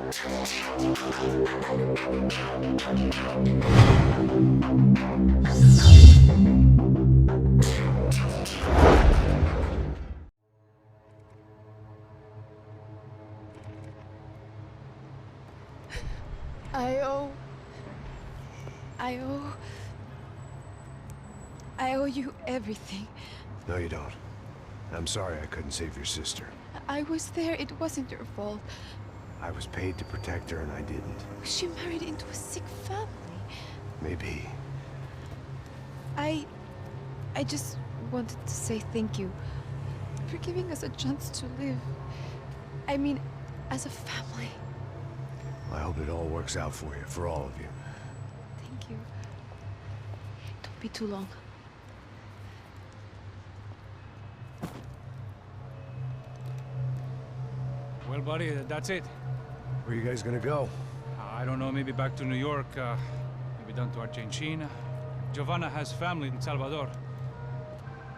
I owe you everything. No, you don't. I'm sorry I couldn't save your sister. I was there. It wasn't your fault. I was paid to protect her and I didn't. She married into a sick family. Maybe. I just wanted to say thank you for giving us a chance to live. I mean, as a family. I hope it all works out for you, for all of you. Thank you. Don't be too long. Well, buddy, that's it. Where are you guys gonna go? I don't know, maybe back to New York, maybe down to Argentina. Giovanna has family in Salvador.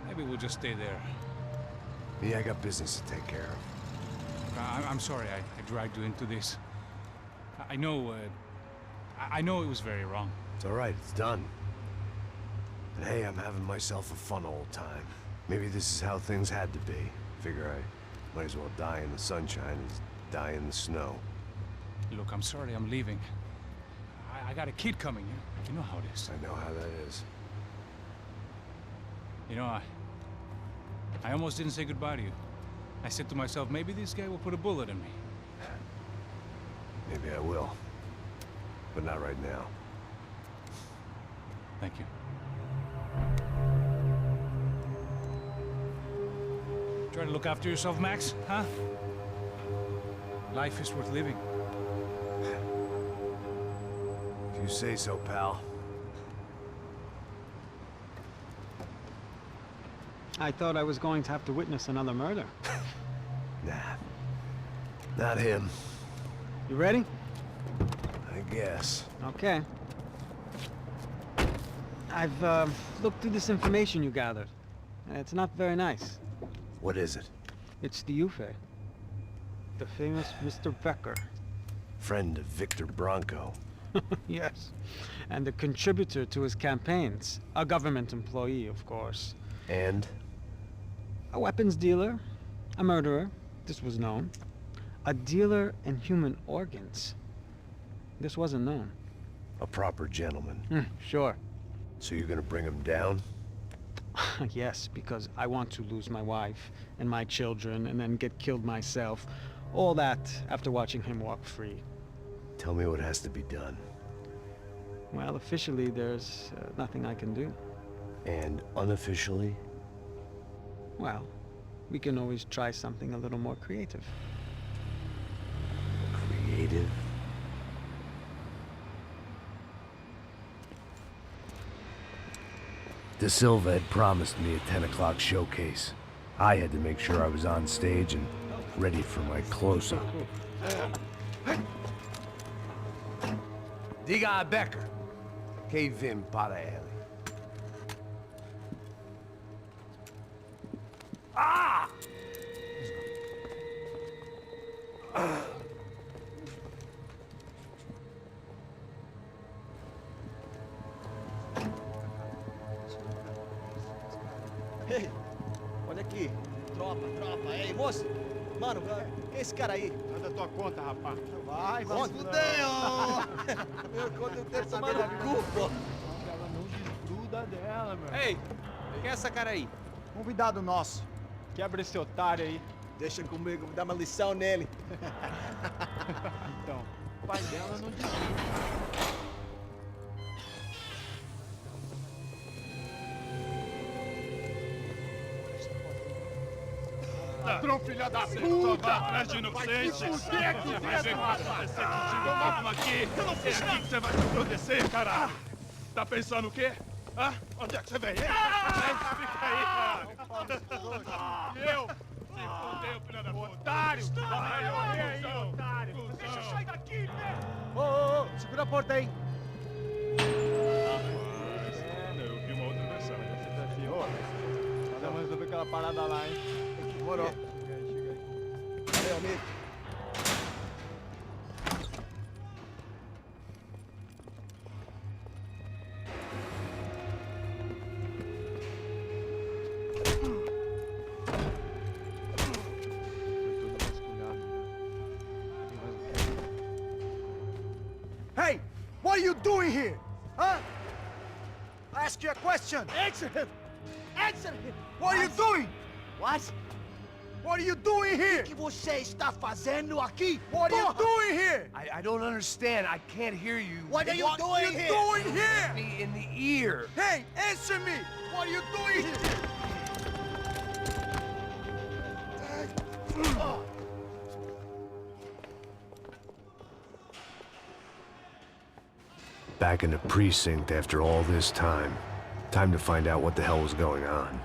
Maybe we'll just stay there. Me, I got business to take care of. I'm sorry I dragged you into this. I know it was very wrong. It's all right, it's done. And hey, I'm having myself a fun old time. Maybe this is how things had to be. Figure I might as well die in the sunshine as die in the snow. Look, I'm sorry I'm leaving. I got a kid coming, you know how it is. I know how that is. You know, I almost didn't say goodbye to you. I said to myself, maybe this guy will put a bullet in me. Maybe I will. But not right now. Thank you. Try to look after yourself, Max, huh? Life is worth living. If you say so, pal. I thought I was going to have to witness another murder. Nah. Not him. You ready? I guess. Okay. I've looked through this information you gathered. It's not very nice. What is it? It's the Ufe. The famous Mr. Becker. Friend of Victor Bronco. Yes. And a contributor to his campaigns. A government employee, of course. And? A weapons dealer. A murderer. This was known. A dealer in human organs. This wasn't known. A proper gentleman. Sure. So you're gonna bring him down? Yes, because I want to lose my wife and my children and then get killed myself. All that after watching him walk free. Tell me what has to be done. Well, officially there's nothing I can do. And unofficially? Well, we can always try something a little more creative. Creative? De Silva had promised me a 10 o'clock showcase. I had to make sure I was on stage and ready for my close-up. Diga a Becker. Que vim para ele. Ah! Ei, olha aqui. Tropa. Ei, moço. Mano, quem é esse cara aí? Manda tua conta, rapaz. Vai se fuder, ó. Meu conta eu tenho tomar no cu, pô. Ela não desgruda dela, meu. Ei, quem é essa cara aí? Convidado nosso. Quebra esse otário aí. Deixa comigo, vou dar uma lição nele. Então, o pai dela não desgruda. Ladrão, filha da puta! Vai atrás de inocentes! Você vai ver o que vai acontecer contigo mesmo aqui! É aqui que você vai se acontecer, caralho! Tá pensando o quê? Hã? Onde é que você vem? Fica aí, caralho! E eu? Se fodeu, filha da puta! Otário! Vai morrer aí, otário! Deixa eu sair daqui, velho! Ô, segura a porta aí! Eu vi uma outra versão. Vamos resolver aquela parada lá, hein? Demorou. Chega aí. Valeu, amigo. What are you doing here? Huh? I ask you a question. Answer him! Answer him! What are you doing? What? What are you doing here? O que você está fazendo aqui? What are you doing here? I don't understand. I can't hear you. What are you doing here? What are you doing here? Me in the ear. Hey, answer me! What are you doing here? Back in the precinct after all this time. Time to find out what the hell was going on.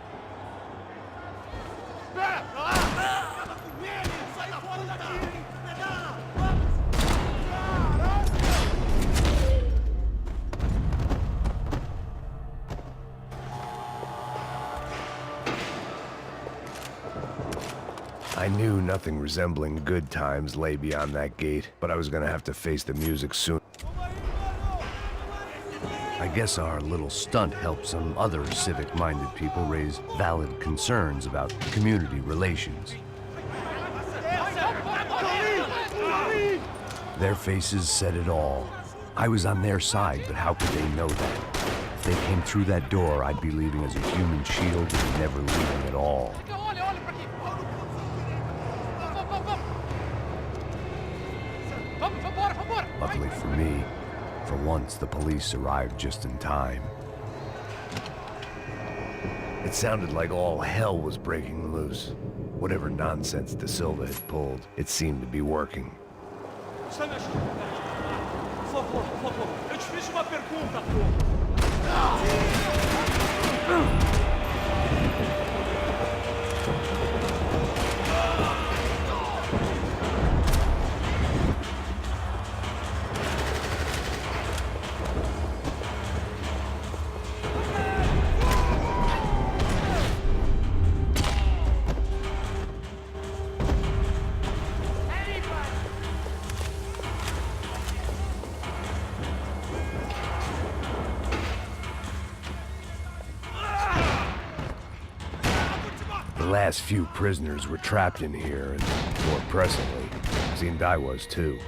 I knew nothing resembling good times lay beyond that gate, but I was gonna have to face the music soon. I guess our little stunt helped some other civic-minded people raise valid concerns about community relations. Their faces said it all. I was on their side, but how could they know that? If they came through that door, I'd be leaving as a human shield and never leaving at all. Luckily for me, for once the police arrived just in time. It sounded like all hell was breaking loose. Whatever nonsense De Silva had pulled, it seemed to be working. Por favor, eu te fiz uma pergunta, pô. The last few prisoners were trapped in here, and more pressingly, seemed I was too.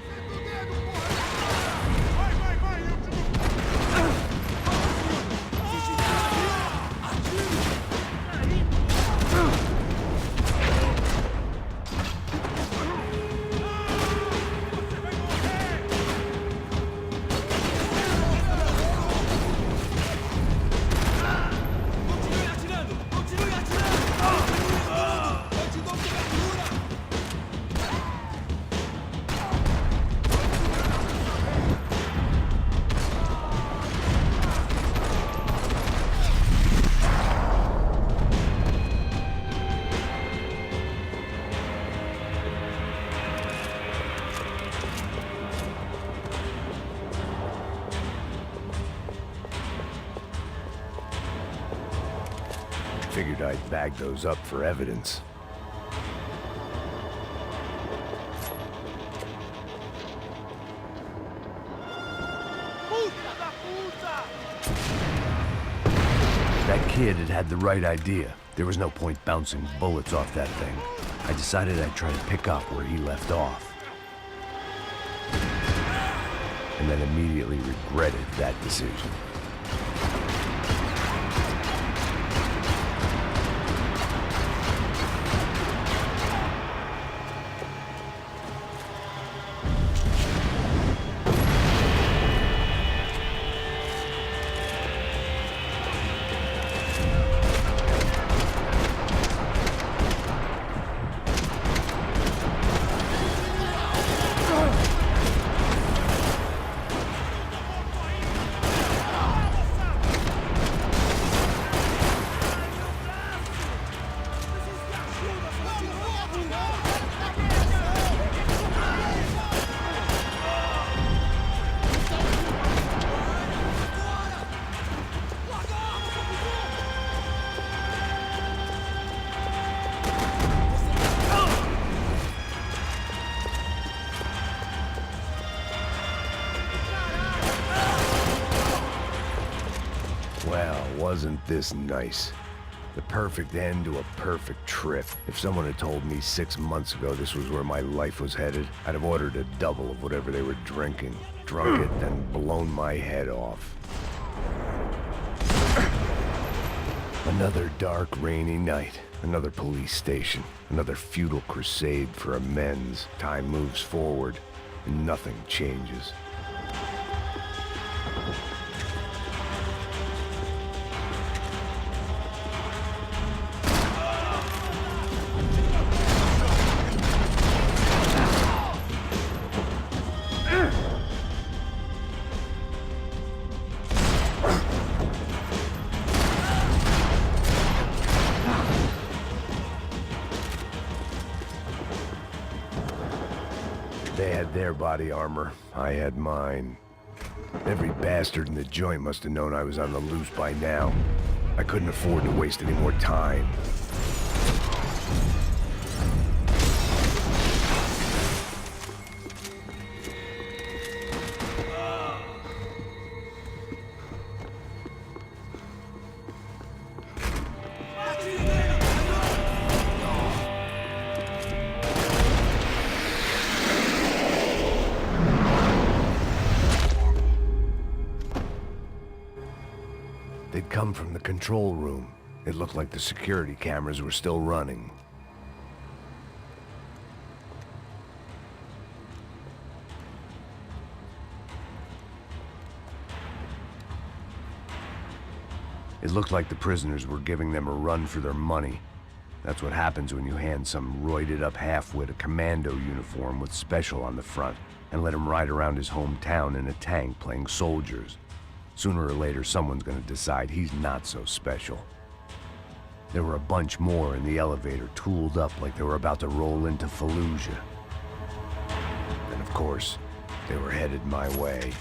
Figured I'd bag those up for evidence. That kid had had the right idea. There was no point bouncing bullets off that thing. I decided I'd try to pick up where he left off. And then immediately regretted that decision. Well, wasn't this nice? The perfect end to a perfect trip. If someone had told me 6 months ago this was where my life was headed, I'd have ordered a double of whatever they were drinking. shrunk it, then blown my head off. Another dark, rainy night. Another police station. Another futile crusade for amends. Time moves forward, and nothing changes. They had their body armor, I had mine. Every bastard in the joint must have known I was on the loose by now. I couldn't afford to waste any more time. They'd come from the control room. It looked like the security cameras were still running. It looked like the prisoners were giving them a run for their money. That's what happens when you hand some roided-up halfwit a commando uniform with special on the front and let him ride around his hometown in a tank playing soldiers. Sooner or later, someone's gonna decide he's not so special. There were a bunch more in the elevator, tooled up like they were about to roll into Fallujah. And of course, they were headed my way.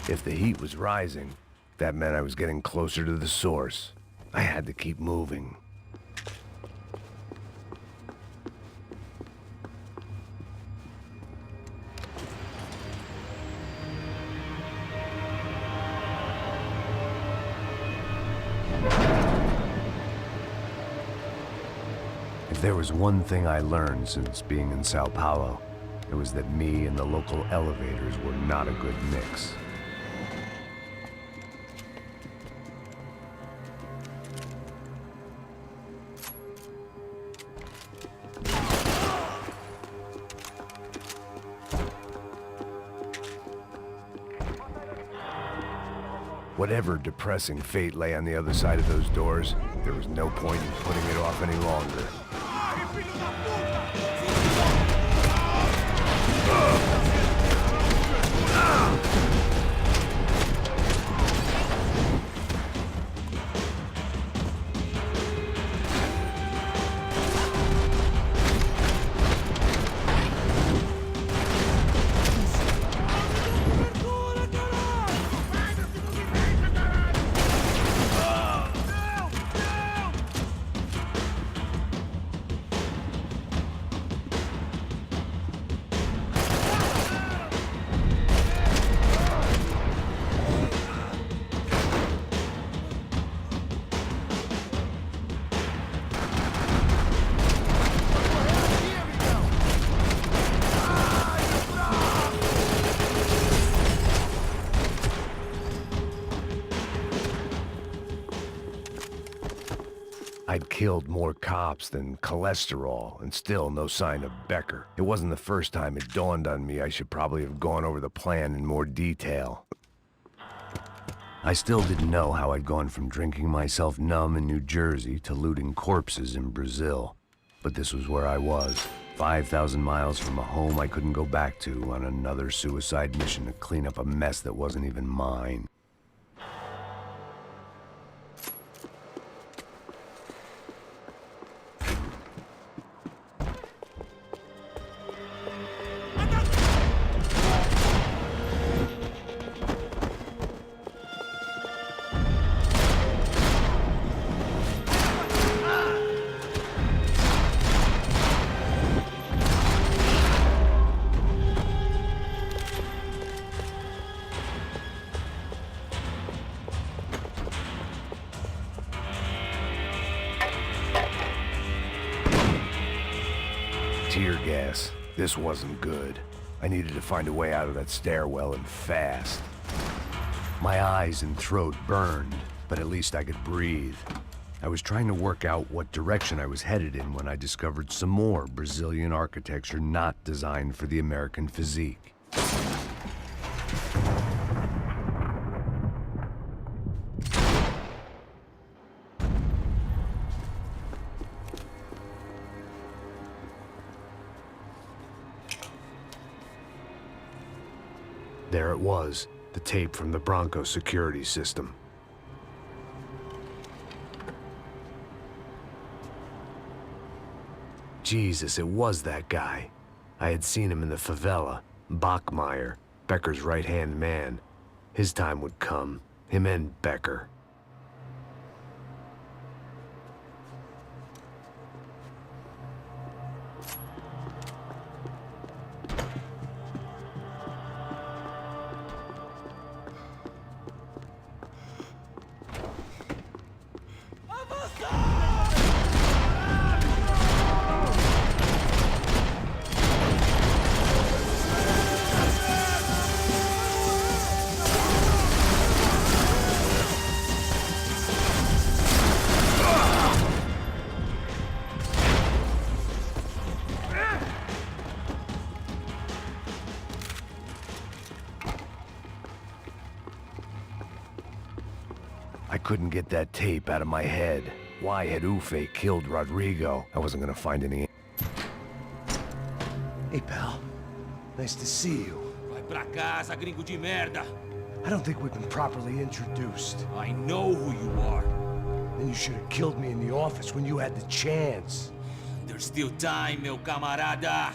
If the heat was rising, that meant I was getting closer to the source. I had to keep moving. If there was one thing I learned since being in Sao Paulo, it was that me and the local elevators were not a good mix. Whatever depressing fate lay on the other side of those doors, there was no point in putting it off any longer. I'd killed more cops than cholesterol, and still no sign of Becker. It wasn't the first time it dawned on me I should probably have gone over the plan in more detail. I still didn't know how I'd gone from drinking myself numb in New Jersey to looting corpses in Brazil. But this was where I was, 5,000 miles from a home I couldn't go back to, on another suicide mission to clean up a mess that wasn't even mine. Tear gas. This wasn't good. I needed to find a way out of that stairwell and fast. My eyes and throat burned, but at least I could breathe. I was trying to work out what direction I was headed in when I discovered some more Brazilian architecture not designed for the American physique. There it was, the tape from the Bronco security system. Jesus, it was that guy. I had seen him in the favela, Bachmeyer, Becker's right-hand man. His time would come, him and Becker. I couldn't get that tape out of my head. Why had Ufe killed Rodrigo? I wasn't gonna find any. Hey, pal. Nice to see you. Vai pra casa, gringo de merda! I don't think we've been properly introduced. I know who you are. Then you should have killed me in the office when you had the chance. There's still time, meu camarada!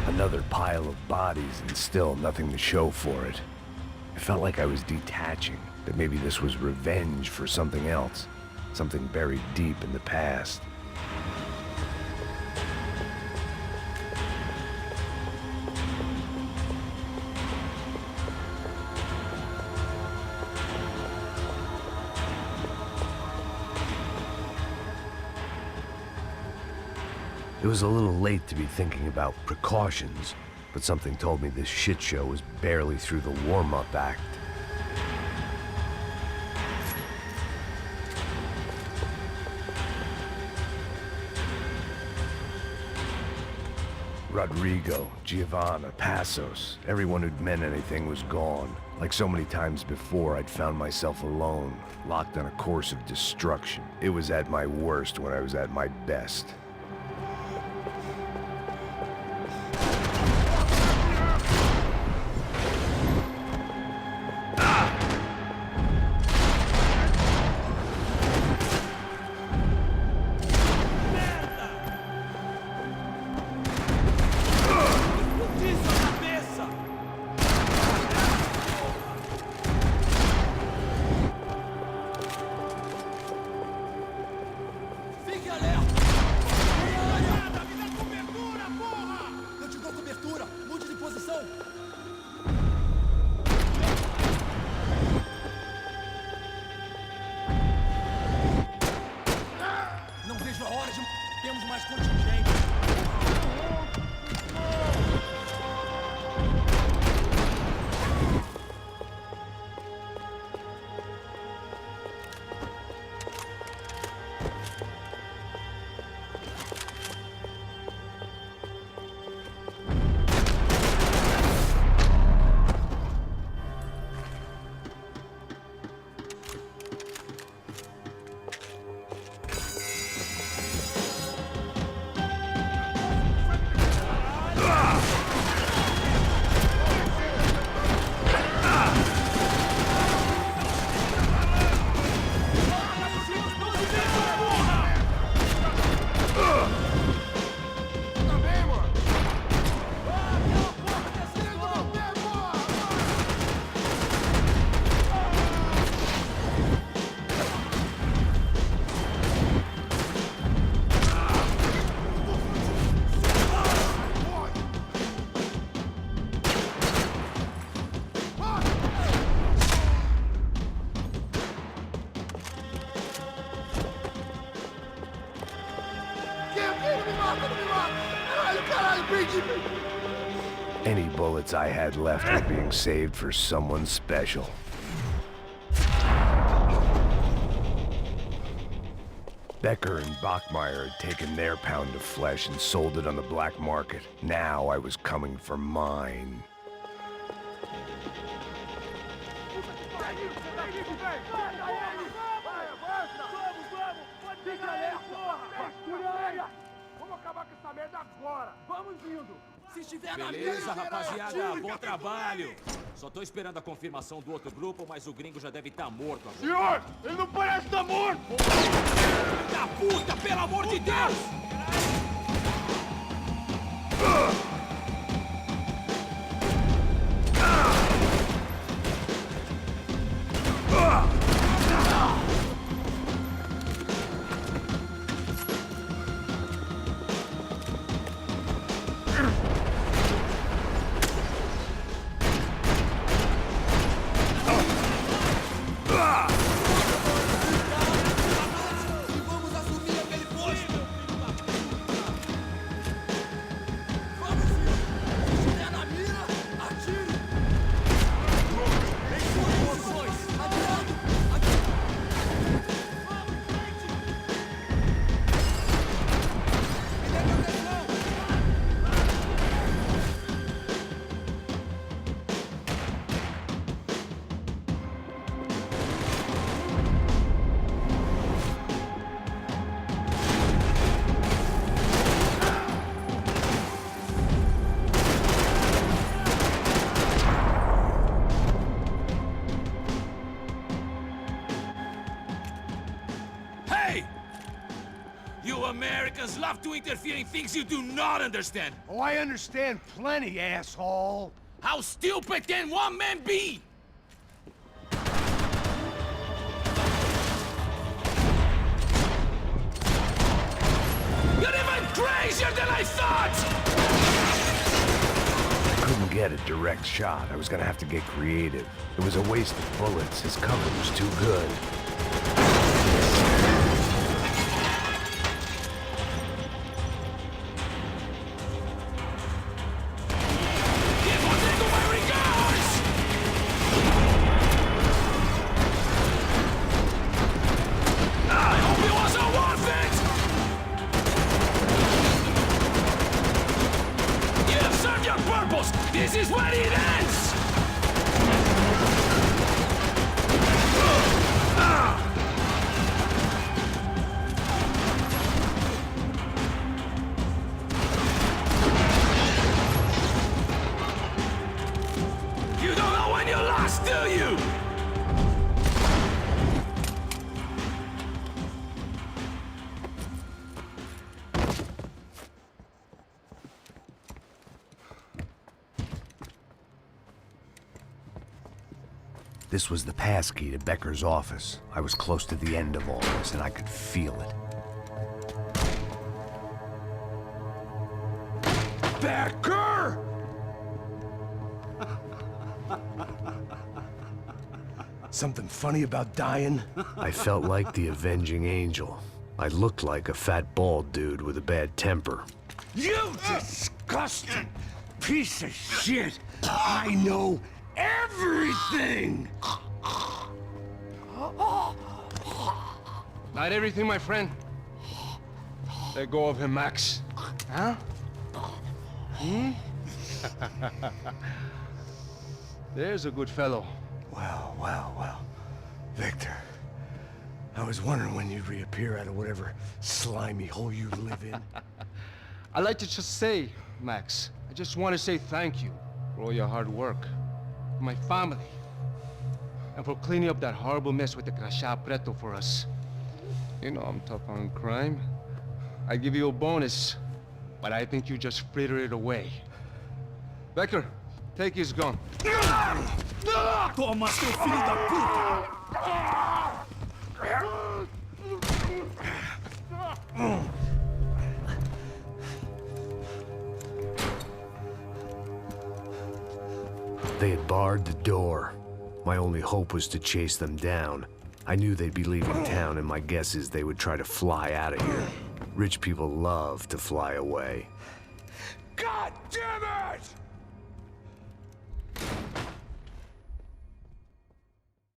Another pile of bodies and still nothing to show for it. It felt like I was detaching, that maybe this was revenge for something else, something buried deep in the past. It was a little late to be thinking about precautions, but something told me this shit show was barely through the warm-up act. Rodrigo, Giovanna, Passos, everyone who'd meant anything was gone. Like so many times before, I'd found myself alone, locked on a course of destruction. It was at my worst when I was at my best. Any bullets I had left were being saved for someone special. Becker and Bachmeyer had taken their pound of flesh and sold it on the black market. Now I was coming for mine. Beleza, rapaziada, bom trabalho. Só tô esperando a confirmação do outro grupo, mas o gringo já deve estar morto agora. Senhor, ele não parece estar morto! Filho da puta, pelo amor de Deus! Americans love to interfere in things you do not understand. Oh, I understand plenty, asshole. How stupid can one man be? You're even crazier than I thought! I couldn't get a direct shot. I was gonna have to get creative. It was a waste of bullets. His cover was too good. This was the passkey to Becker's office. I was close to the end of all this, and I could feel it. Becker! Something funny about dying? I felt like the avenging angel. I looked like a fat bald dude with a bad temper. You disgusting piece of shit! I know everything! Not everything, my friend. Let go of him, Max. Huh? Hmm? There's a good fellow. Well, well, well. Victor, I was wondering when you'd reappear out of whatever slimy hole you live in. I'd like to just say, Max, I just want to say thank you for all your hard work, for my family, and for cleaning up that horrible mess with the crachá preto for us. You know I'm tough on crime. I give you a bonus, but I think you just fritter it away. Becker, take his gun. Toma, seu filho da puta! They had barred the door. My only hope was to chase them down. I knew they'd be leaving town, and my guess is they would try to fly out of here. Rich people love to fly away. God damn it!